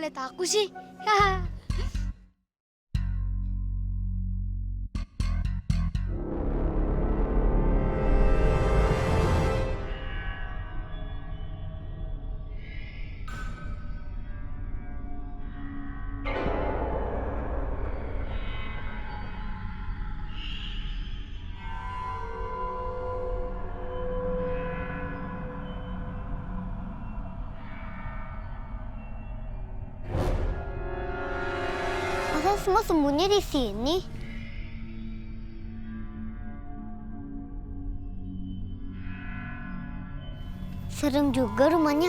nggak lihat aku sih? Haha. Masa semua sembunyi di sini? Serem juga rumahnya.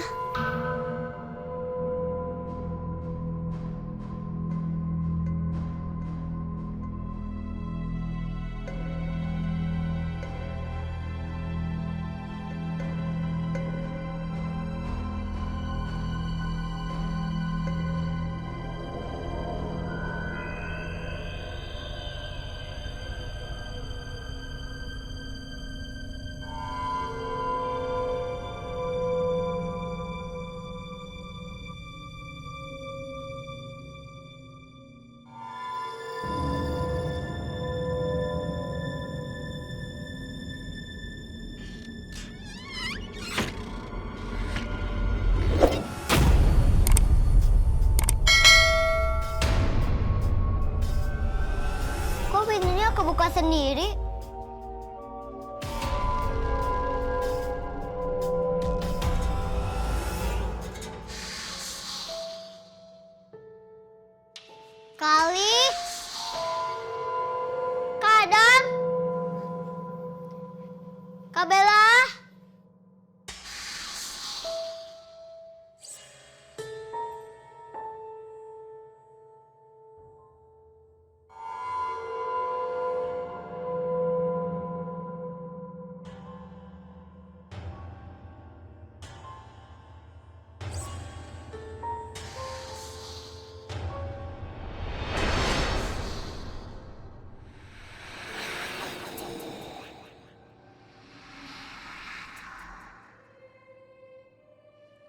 Kok pintunya kebuka sendiri? Kali, kadang, Kak Bella.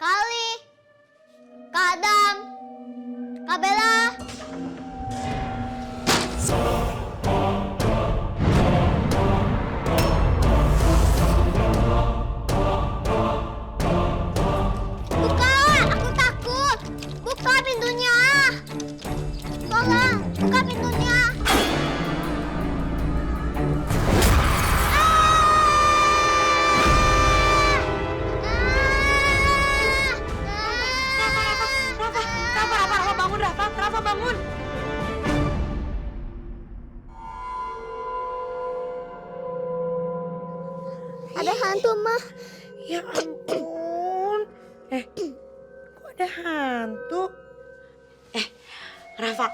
Kali, kadang, Kak Bella. Buka, aku takut. Buka pintunya. Tolong, buka pintunya. Rafa, bangun Rafa, bangun. Ada hantu, Mah. Ya ampun. Kok ada hantu? Rafa,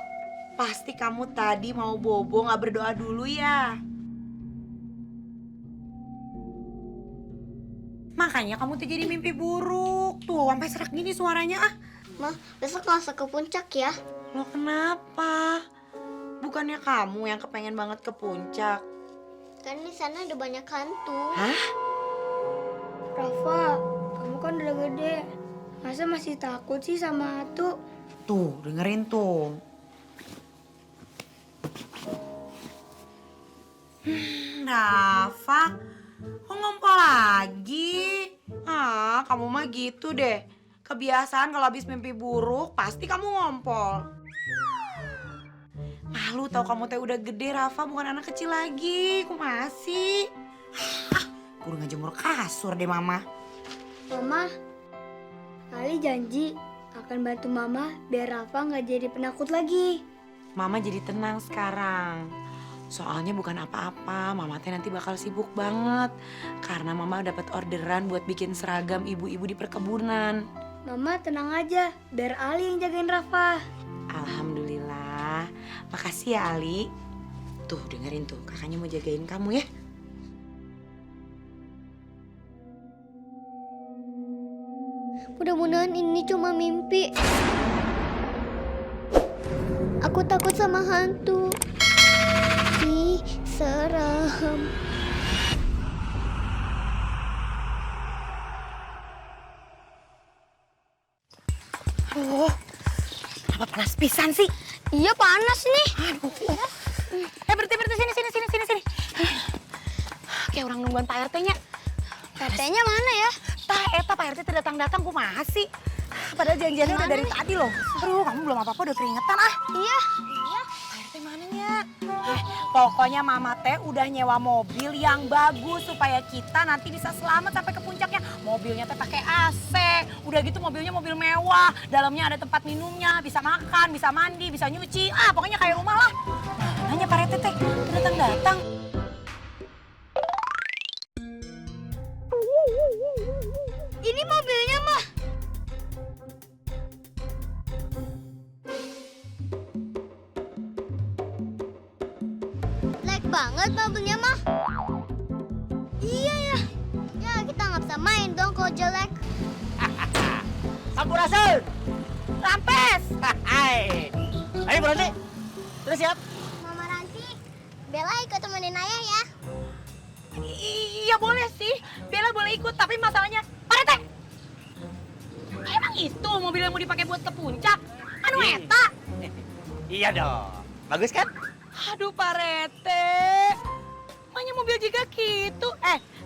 pasti kamu tadi mau bobo nggak berdoa dulu ya? Makanya kamu tuh jadi mimpi buruk. Tuh, sampai serak gini suaranya ah. Mah, besok langsung ke puncak ya. Lo kenapa? Bukannya kamu yang kepengen banget ke puncak? Kan di sana ada banyak hantu. Hah? Rafa, kamu kan udah gede. Masa masih takut sih sama hantu? Tuh, dengerin tuh. Rafa, kok ngompol lagi? Ah, kamu mah gitu deh. Kebiasaan kalau habis mimpi buruk, pasti kamu ngompol. Malu tau kamu teh udah gede, Rafa, bukan anak kecil lagi. Kok masih? Kudu ngejemur kasur deh, Mama. Mama, Ali janji akan bantu Mama biar Rafa nggak jadi penakut lagi. Mama jadi tenang sekarang. Soalnya bukan apa-apa, Mama teh nanti bakal sibuk banget. Karena Mama dapat orderan buat bikin seragam ibu-ibu di perkebunan. Mama tenang aja, biar Ali yang jagain Rafa. Alhamdulillah. Makasih ya Ali. Tuh dengerin tuh, kakaknya mau jagain kamu ya. Mudah-mudahan ini cuma mimpi. Aku takut sama hantu. Ih, seram. Kenapa panas pisan sih? Iya panas nih. Aduh. Berhenti sini. Kayak orang nungguan Pak RT-nya. PT-nya mana ya? Eta Pak RT datang kumaha sih? Padahal janjiannya udah dari tadi loh. Aduh, kamu belum apa-apa udah keringetan ah. Iya. Pak RT mananya? Pokoknya Mama teh udah nyewa mobil yang bagus supaya kita nanti bisa selamat sampai ke puncaknya. Mobilnya teh pakai AC. Udah gitu mobilnya mobil mewah. Dalamnya ada tempat minumnya, bisa makan, bisa mandi, bisa nyuci. Pokoknya kayak rumah lah. Mananya Pak RT teh datang. Ini mobilnya mah. Jelek banget mobilnya mah. Iya ya. Ya kita nggak bisa main dong kalau jelek. Sampurasun. Rampes! Hai. Ayo berani. Terus siap? Mama Ranti, Bella ikut temenin ayah ya. Iya boleh sih, Bella boleh ikut, tapi masalahnya Pak RT. Emang itu mobil yang mau dipakai buat ke puncak? Anu eta? Iya dong. Bagus kan? Aduh Pak RT, makanya mobil juga gitu.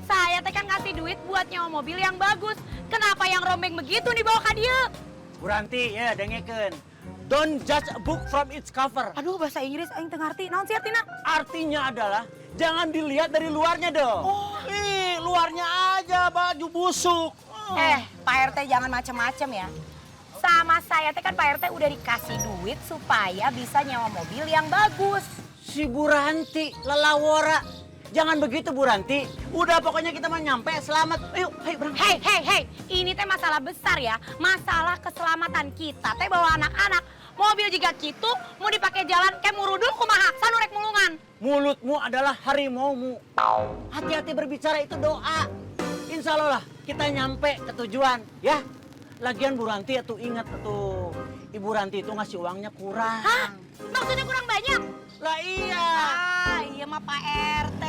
Saya teh kan ngasih duit buat nyewa mobil yang bagus. Kenapa yang rombeng begitu dibawa ke dia? Bu Ranti, ya dengekeun. Don't judge a book from its cover. Aduh bahasa Inggris aing teu ngarti. Naon sih artina? Artinya adalah jangan dilihat dari luarnya dong. Oh. Luarnya aja baju busuk. Pak RT jangan macem-macem ya. Sama saya teh kan Pak RT udah dikasih duit supaya bisa nyewa mobil yang bagus. Si Bu Ranti, lelawora. Jangan begitu Bu Ranti. Udah pokoknya kita mau nyampe selamat. Ayo berangkat. Hei, ini teh masalah besar ya. Masalah keselamatan kita teh bawa anak-anak. Mobil juga gitu, mau dipakai jalan kayak murudul kumaha, sanurek mulungan. Mulutmu adalah harimaumu. Hati-hati berbicara itu doa. Insya Allah lah kita nyampe ke tujuan ya. Lagian Bu Ranti tuh ingat tuh, Ibu Ranti itu ngasih uangnya kurang. Hah? Maksudnya kurang banyak? Lah iya. Iya mah Pak RT.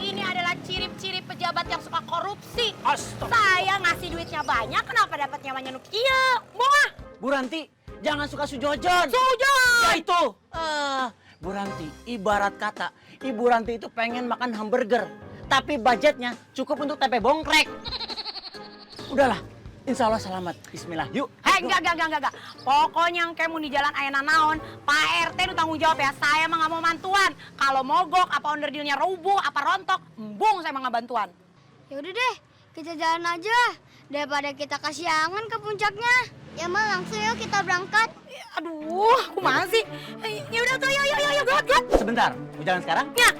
Ini adalah ciri-ciri pejabat yang suka korupsi. Astaga. Saya ngasih duitnya banyak, kenapa dapat nyawanya nu kieu? Moah. Bu Ranti, jangan suka sujojon. Sujon. Ya itu. Bu Ranti, ibarat kata, Ibu Ranti itu pengen makan hamburger. Tapi budgetnya cukup untuk tempe bongkrek. Udahlah, insya Allah selamat. Bismillah, yuk. Enggak. Pokoknya yang kamu di jalan ayana naon, Pak RT itu tanggung jawab ya. Saya mah nggak mau mantuan. Kalau mogok, apa onderdilnya rubuh, apa rontok, embung saya mah nggak bantuan. Ya udah deh, kita jalan aja daripada kita kasiangan ke puncaknya. Ya mah langsung yuk kita berangkat. Aduh, aku masih. Ya udah tuh, yuk, got. Sebentar, mau jalan sekarang? Ya.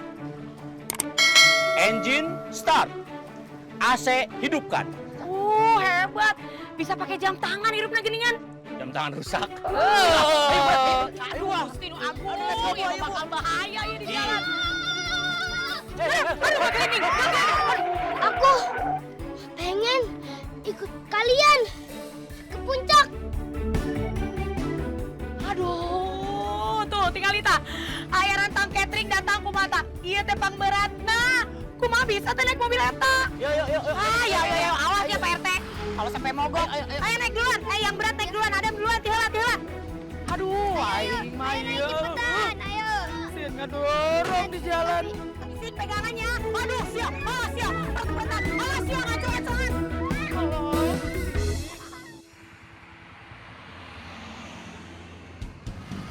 Engine start. AC hidupkan. Hebat. Bisa pakai jam tangan hidupnya geningan. Jam tangan rusak. Aduh, Gusti nu Agung, ya bakal bahaya ya di jalan. Aduh, kening. Aku pengen ikut kalian ke puncak. Aduh, tuh tinggal Lita. Ayaran tang catering datang kumata. Iya teh pang beratna. Kumaha bisa teh naik mobil eta? Yuk. Ya, awas ya Pak RT. Kalau sampai mogok, ayo naik duluan. Yang berat naik duluan, Adam duluan, tiheula. Aduh, aing mah Ayo cepetan, ayo. Sin ngedorong di jalan. Sin pegangannya. Aduh, siap. Percepetan. Awas siap, ngacung-ngacungan.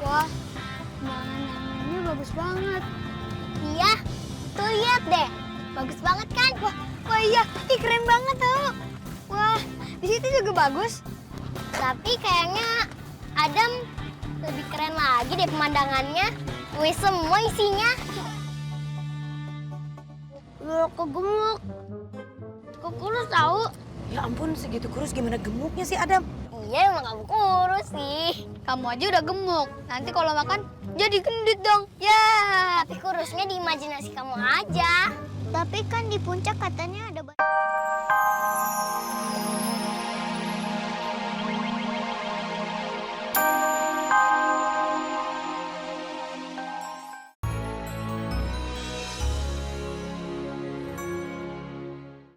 Wah, pemandangan ini bagus banget. Iya, tuh lihat deh. Bagus banget kan? Wah iya, keren banget tuh. Wah, di situ juga bagus. Tapi kayaknya Adam lebih keren lagi deh pemandangannya. Wih, semua isinya. Kok gemuk? Kok kurus tahu? Ya ampun, segitu kurus gimana gemuknya sih Adam? Iya, emang kamu kurus sih. Kamu aja udah gemuk. Nanti kalau makan jadi gendut dong. Ya. Tapi kurusnya di imajinasi kamu aja. Tapi kan di puncak katanya ada